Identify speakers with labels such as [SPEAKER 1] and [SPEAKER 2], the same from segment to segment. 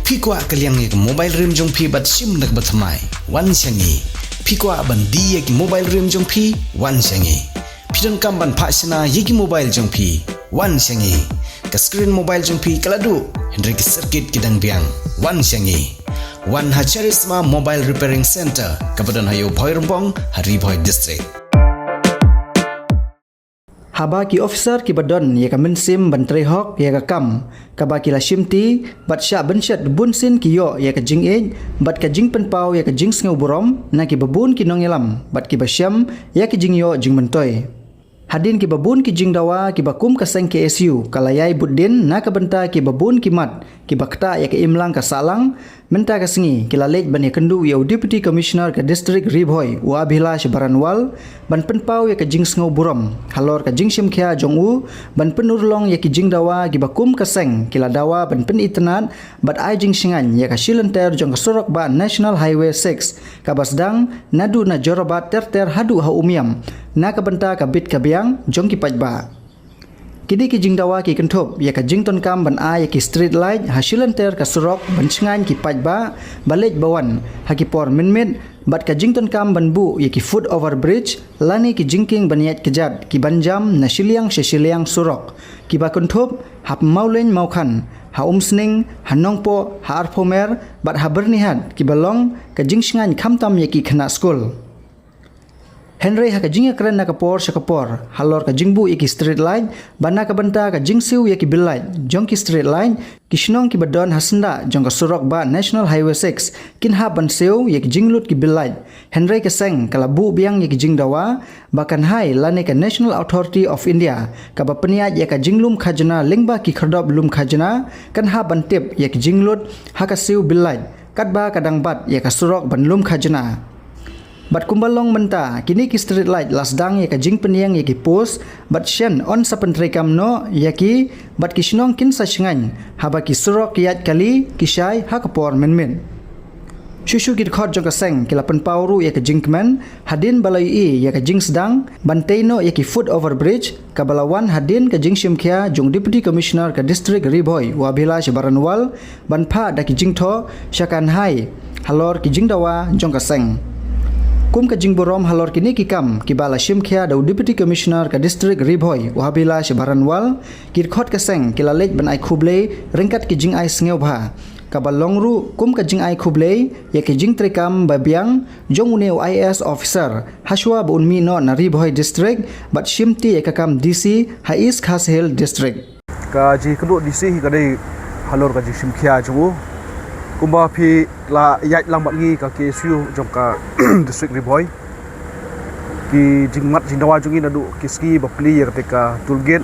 [SPEAKER 1] Phi kwa kaliang ek mobile rim jong phi bat sim nak batmai wan sangi. Phi kwa ban di ek mobile rim jong phi wan sangi. Pidon kam ban phasina yeki mobile jong phi wan sangi. Ka screen mobile jong phi kaladu Hendrik circuit kidang biang wan sangi. Wan Hacharisma Mobile Repairing Center kabadan hayo Bhoirumpong Hari Bhoi District.
[SPEAKER 2] Haba ki officer ki badon ye ka mensim ban trehok ye ka kam kaba ki la shimti bat sha benchat bunsin ki yo ye ka jing ej bat ka jing penpau ye ka jing sngu burom na ki babun ki nong yelam bat ki basyam ye ki jing yo jing mentoy hadin ki babun ki jing dawa ki bakum ka seng ki SU kalayai buddin na ka benta ki babun ki mat ki bakta ye ka imlang ka salang menta ka sengi ki lalej ban ye kendu ye deputy commissioner ka district Ribhoi wa Abhilash Baranwal ban penpau ye ka jing sngu burom halor ka jing simkhya jongu ban penurlong ye ki jing dawa ki bakum ka seng ki la dawa ban pen itnat bat ai jing singan ye ka shilenter jong ka sorok ba National Highway 6 ka basdang nadu na jorobat ter hadu ha umiam na ka benta ka bit ka biang jong ki pajba kini ki jing dawa ki kenthop ya ka jing ton kam ban a ya ki street light hasilanter ka surok ban chengan ki pajba balej bawan haki por minmit bat ka jing ton kam ban bu ya ki foot over bridge lani ki jingking ban yat kejat ki banjam na shiliang shiliang surok ki ba kenthop hap maulen maukhan ha umsning hanongpo ha arpomer bat ha bernihat ki balong ka jing singan khamtam ya ki khana school Henry ha ka jinga kren na kapor sa kapor halor ka jingbu iki street line bana ka banta ka jingsiu ya ki bilai jong ki street line kishnong ki badon hasenda jong ka surok ba National Highway 6 kin ha ban seu ya ki jinglut ki bilai Henry ka seng kala bu biang ya ki jingdawa bakan hai lane ka National Authority of India ka ba peniat ya ka jinglum khajana lingba ki khardop lum khajana kan ha ban tip ya ki jinglut ha ka seu bilai katba kadang bat ya ka surok ban lum khajana bat kumbalong menta kini ki street light lasdang ya ka jing peniang ya ki post bat shen on sapentri kam no ya ki bat kishnong kin sa shingan haba ki surok yat kali kisai ha ka por men shushu ki khot jong ka seng ki lapan pauru ya ka jing kmen hadin balai e ya ka jing sedang banteino ya ki foot over bridge ka balawan hadin ka jing simkhya jong deputy commissioner ka district Ribhoi wa Abhilash Baranwal ban pha da ki jing tho shakan hai halor ki jing dawa jong ka seng kum ka jing borom halor kini ki kam ki bala shimkhya da deputy commissioner ka district Ribhoi wa Abhilash Baranwal ki khot ka seng ki lalej ban ai khuble ringkat ki jing ai sngew bha ka balongru kum ka jing ai khuble ya ki jing trekam babiang jong uneu IS officer haswa bun mi no na Ribhoi district bat shimti ya ka kam DC Hais Khas Hill district
[SPEAKER 3] ka ji kadu DC ka dei halor ka jing shimkhya jongu kumba phi la yat lang bat ngi ka KSU jong ka district Ribhoi ki jingmat jingdawa jungi nadu kiski bapli ya ketika tollgate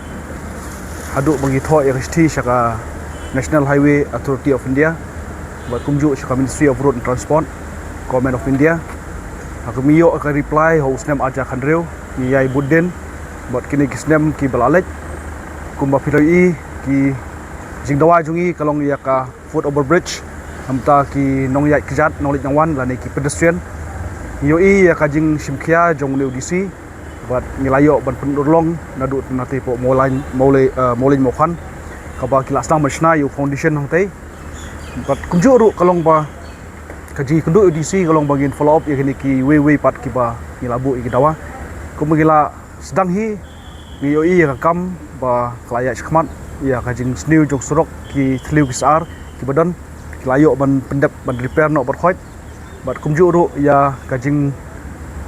[SPEAKER 3] hadu bagi tho ya sti shaka National Highway Authority of India bat kumju shaka Ministry of Road and Transport Government of India akumiyo ka reply ho snem aja khandreu ni yai budden bat kini kisnem ki balalej kumba philoi ki jingdawa jungi kalong ya ka foot over bridge amta ki nong yai kejat nong lit nangwan lani ki pedestrian yoi ya kajing simkhya jong leu DC bat ngilayo ban pendurlong nadu nate po molain molin mokhan kaba ki laslang machna yu foundation hang tai bat kunjuru kalong ba kaji kundu DC kalong bagin follow up ya ki we pat ki ba ngilabu ki dawa kumgila sedang hi yoi ya kam ba klaya khmat ya kajing sniu jong surok ki thliu kisar ki badan layo ban pendep ban repair no berkhot bat kumjuru ya kajing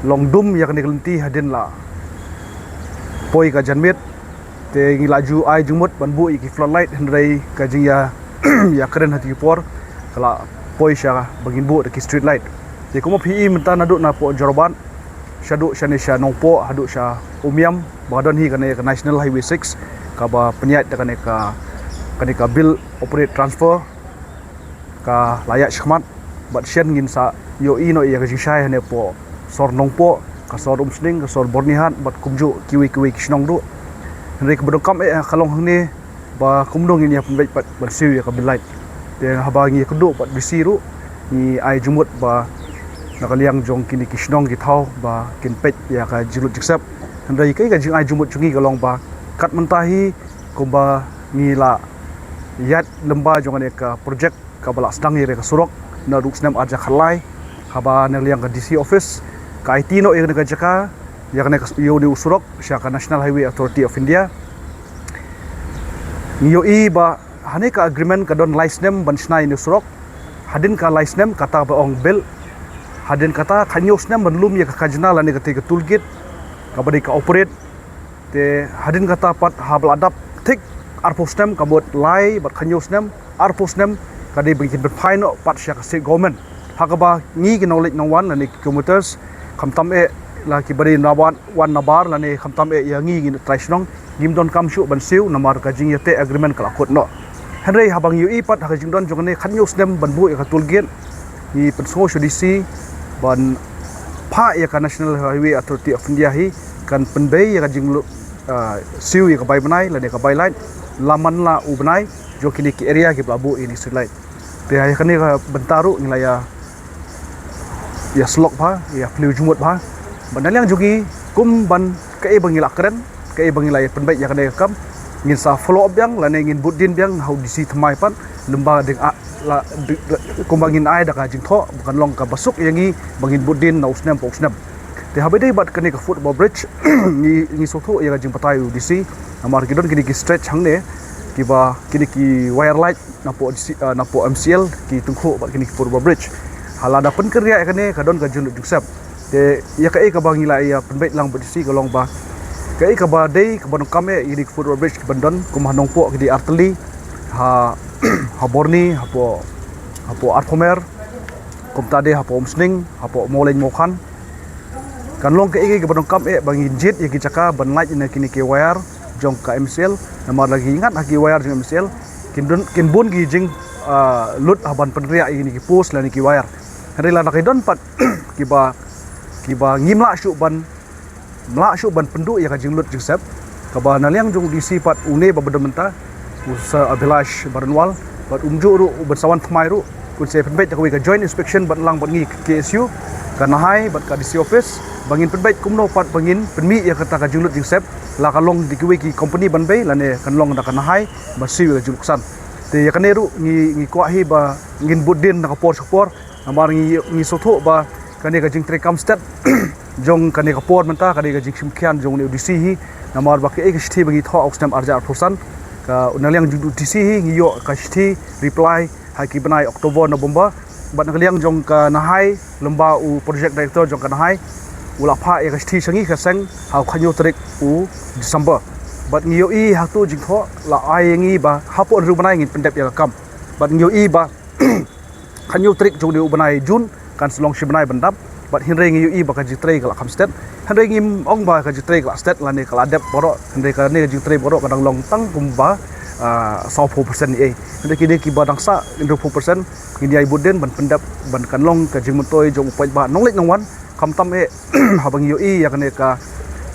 [SPEAKER 3] longdum ya kani kelenti hadin la poi ka janmit te ngilaju ai jumut ban bu iki floodlight hendrai kajing ya ya keren hati por kala poi sha bagin bu ki street light te kuma pi menta nadu na po joroban shadu shanisha nongpo hadu sha umiam badon hi kane ka National Highway 6 ka ba peniat kane ka bill operate transfer ka layak shkhmat bat shen ngin sa yo ino ya kajishai hane po sor nongpo ka sor umsling ka sor bornihan bat kumju kiwi kishnong du henry ka bodokam kalong hangni ba kumdong ini ya pembet bat bersiu ya ka bilait te habangi kudu bat bisiru ni ai jumut ba nakaliang jong kini kishnong ki thau ba kinpet ya ka jilut jiksap henry kai ka jing ai jumut chungi kalong ba kat mentahi kumba ngila yat lemba jong ne ka project ka bala sedang ye ka surok na ruk snam aja khalai haba ne liang ka DC office ka IT no ye ka jaka ya ne ka yo ni usurok sya ka National Highway Authority of India ngiyo i ba hane ka agreement ka don license ban snai ni usurok hadin ka license kata ba ong bel hadin kata khanyos nem benlum ya ka kajna la ni ka te ka toolkit ka badi ka operate te hadin kata pat habl adap tik arposnem ka bot lai bat khanyos nem arposnem ka de bingin bet fine pat sya ka state government hakaba ngi ki knowledge no one la ni kilometers khamtam e la ki bari nawan wan nabar la ni khamtam e ya ngi gi traisnong gim don kam shu ban siu namar ka jing yate agreement ka khot no henry habang yu i pat ha jing don jong ne khanyos nem ban bu ka toolkit ni penso shudisi ban pha ya ka National Highway Authority of India hi kan penbei ya ka jing siu ya ka bai banai la ne ka bai light laman la u banai jo kini ki area ki blabu ini street light te ya kan ni ka bentaru ngila ya slok pha ya fliu jumut pha ban yang jogi kum ban ka e bangila keren ka e bangila penbei ya ka ne kam ngin sa follow up yang la ne ngin budin yang how disi thamai pan lemba ding la kumbangin ai da ka jing tho bukan long ka basuk yangi bangin budin na usnem po usnem te habede bat kani ka football bridge ni sotho ya jing patai disi amar kidon kini ki stretch hangne ki ba kini ki wire light na po na po MCL ki tungkho bat kini ki football bridge halada pen kerja kane ka don ka jun juksep te ya ka e ka bangila ya penbait lang disi ka long ba ka e ka ba dei ka ban kame ini ki football bridge ki bandon kumahnong po ki di arteli ha haborni hapo arpomer komtade hapo omsning hapo moleng mokhan kanlong ke igi badong kam e bangin jit ye kichaka ban light ina kini ke wire jong ka MCL namar lagi ingat haki wire jong MCL kin bun gi jing lut haban penria ini ki post la ni ki wire rela nak don pat kiba ngimla syu ban pendu ya ka jing lut jing sep ka ba naliang jong DC pat une ba bedementa usa Abhilash Baranwal bat umju ru bersawan thmai ru kun se penbait ka ka joint inspection bat lang bat ngi KSU kana hai bat ka DC office bangin penbait kumno pat bangin penmi ya kata ka julut jingsep la kalong dikiwe ki company banbei la ne kanlong da kana hai ba siu ka juluksan te ya kaneru ngi kwa hi ba ngin budin na ka por amar ngi sotho ba kane ka jing trekam stat jong kane ka por menta kane ka jing simkhian jong ne DC hi namar ba ke ek sthi bangi tho oxtem arja prosan ka unaliang DC hi ngiyo ka sthi reply haki banai Oktober November bat ngaliang jong ka nahai lemba u project director jong ka nahai ula pha ya ka sthi sangi ka sang hau khanyo tarik u December bat ngiyo i hatu jing tho la ai ngi ba hapo ru banai ngin pendep ya kam bat ngiyo i ba khanyo tarik jong u banai June kan selong shi banai bandap bat hinre ngiyo i ba ka jitrei ka kham state henre ngim ong ba ka jitrei ka state la ne ka adep boro henre ka ne jitrei boro kadang long tang kumba 4% ni henre kini ki badang sa 4% ngin ai buden ban pendap ban kan long ka jing mutoi jong upai ba nonglek nongwan kham tam e habang yo i ya ka ne ka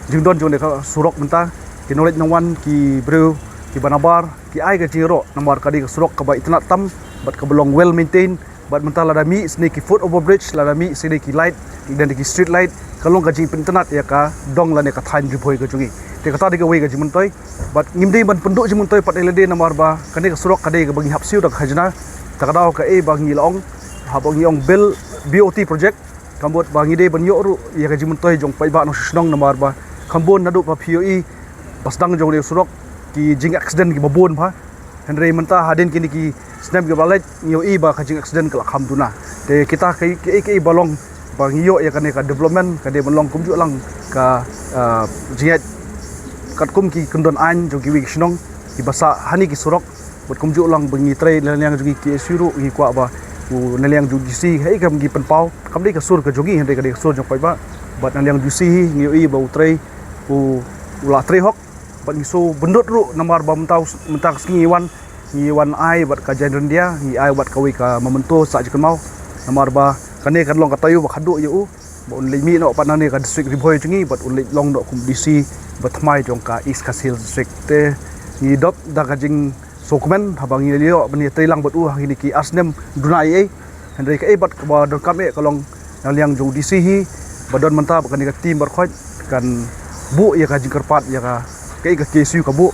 [SPEAKER 3] jing don jong ne ka surok menta ki nonglek nongwan ki breu ki banabar ki ai ka jiro namar ka di ka surok ka ba itna tam bat ka belong well maintain bat menta la mi snake foot over bridge la mi sini ki light dan ki street light kalong ka jing pentenat ya ka dong la ne ka than ju phoi ka jungi te kata di ka wei ka jimun toy bat ngimdei ban penduk jimun toy pat elede namar ba kane ka surok ka dei ka bangi hapsiu dak khajna takadau ka e bangi long habang yong bill BOT project kambot bangi dei ban yo ru ya ka jimun toy jong pai ba no snong namar ba kambon nadu pa POE pasdang jong le surok ki jing accident ki babon pha henry menta hadin kini ki snap ki balet yo i ba ka jing accident ka khamduna te kita ke balong bang yo ya kane ka development ka de balong kumju lang ka jingat kat kum ki kendon an jo ki wi snong ki basa hani ki surok bot kumju lang bengi trai yang jogi ki suru ki kwa ba u naliang ju si hei kam gi penpau kam dei ka sur ka jogi henry ka de sur jong pai ba bat naliang ju si ngi i ba utrai u ula trai hok bat ngiso bendot ru namar ba mentang ngi wan ai bat ka jan dia ngi ai bat ka wi ka memento sa jikon mau namar ba kane kan long ka tayu ba khadu yu ba un limi no pat nane ka district riboi chingi bat un long no kum DC bat mai jong ka East Kasil district te ngi dop da ka jing sokmen habang ngi lio bani tailang bat u hini ki asnem dunai ai henry ka bat ka ba don kame ka long naliang jong DC hi badon menta ba kan ka team bar khoj kan bu ya ka jing kerpat ya ka KSU ka bu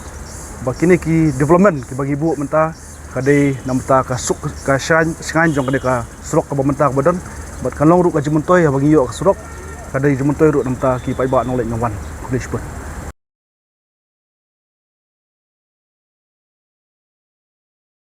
[SPEAKER 3] ba kini ki development ki bagi bu menta kadai namta ka suk ka shan jong kadai ka surok ka bamenta ka badan bat kan long ru ka jimuntoy bagi yo ka surok kadai jimuntoy ru namta ki pai ba nong lek nong wan kulish pun